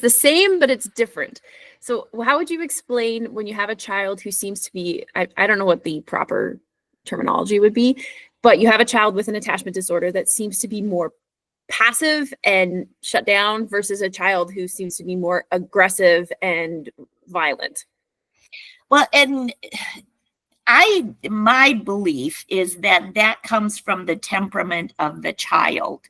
the same, but it's different. So how would you explain when you have a child who seems to be, I don't know what the proper terminology would be, but you have a child with an attachment disorder that seems to be more passive and shut down versus a child who seems to be more aggressive and violent? Well, and my belief is that comes from the temperament of the child,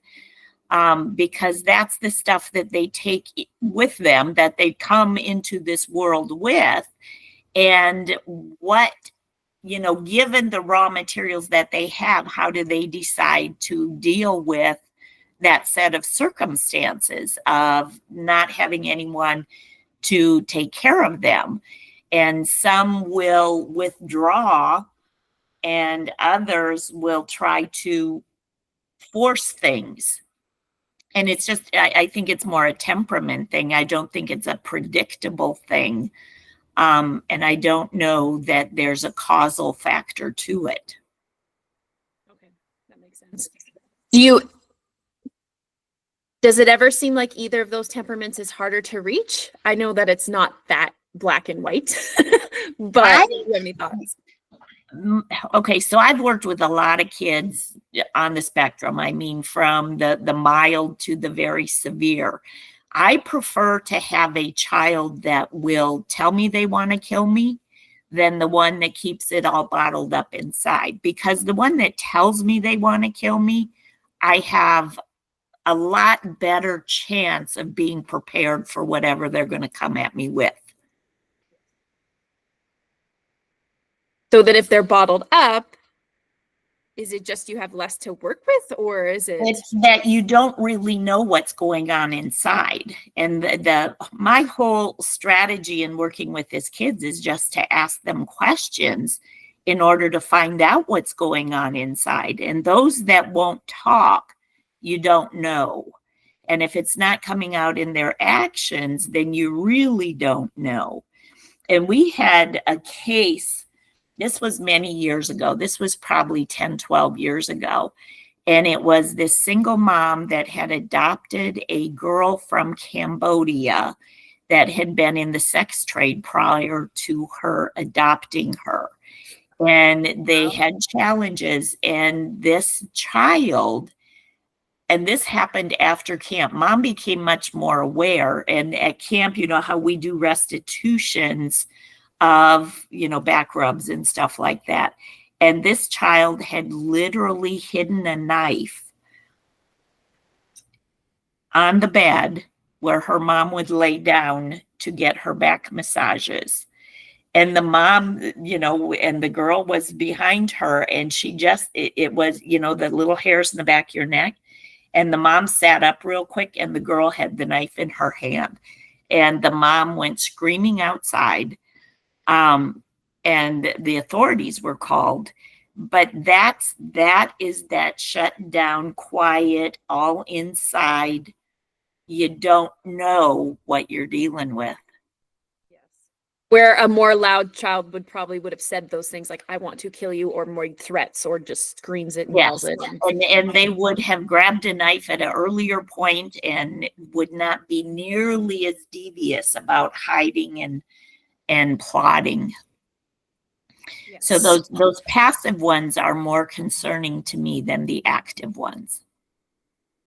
because that's the stuff that they take with them, that they come into this world with. And what, given the raw materials that they have, how do they decide to deal with that set of circumstances of not having anyone to take care of them? And some will withdraw, and others will try to force things. And it's just, I think it's more a temperament thing. I don't think it's a predictable thing. And I don't know that there's a causal factor to it. Okay, that makes sense. Does it ever seem like either of those temperaments is harder to reach? I know that it's not that black and white, but do you have any thoughts? Okay, so I've worked with a lot of kids on the spectrum. I mean, from the mild to the very severe. I prefer to have a child that will tell me they want to kill me than the one that keeps it all bottled up inside. Because the one that tells me they want to kill me, I have a lot better chance of being prepared for whatever they're going to come at me with. So that if they're bottled up, is it just you have less to work with, or is it? It's that you don't really know what's going on inside. And my whole strategy in working with these kids is just to ask them questions in order to find out what's going on inside. And those that won't talk, you don't know. And if it's not coming out in their actions, then you really don't know. And we had a case. This was many years ago. This was probably 10, 12 years ago. And it was this single mom that had adopted a girl from Cambodia that had been in the sex trade prior to her adopting her. And they had challenges. And this child, and this happened after camp, mom became much more aware. And at camp, you know how we do restitutions of, back rubs and stuff like that. And this child had literally hidden a knife on the bed where her mom would lay down to get her back massages. And the mom, and the girl was behind her, and she just, it was, the little hairs in the back of your neck. And the mom sat up real quick, and the girl had the knife in her hand. And the mom went screaming outside. And the authorities were called, but that is that shut down, quiet, all inside. You don't know what you're dealing with. Yes. Where a more loud child would have said those things like, I want to kill you, or more threats, or just screams it and yells it. And they would have grabbed a knife at an earlier point and would not be nearly as devious about hiding and plotting. Yes. So those passive ones are more concerning to me than the active ones.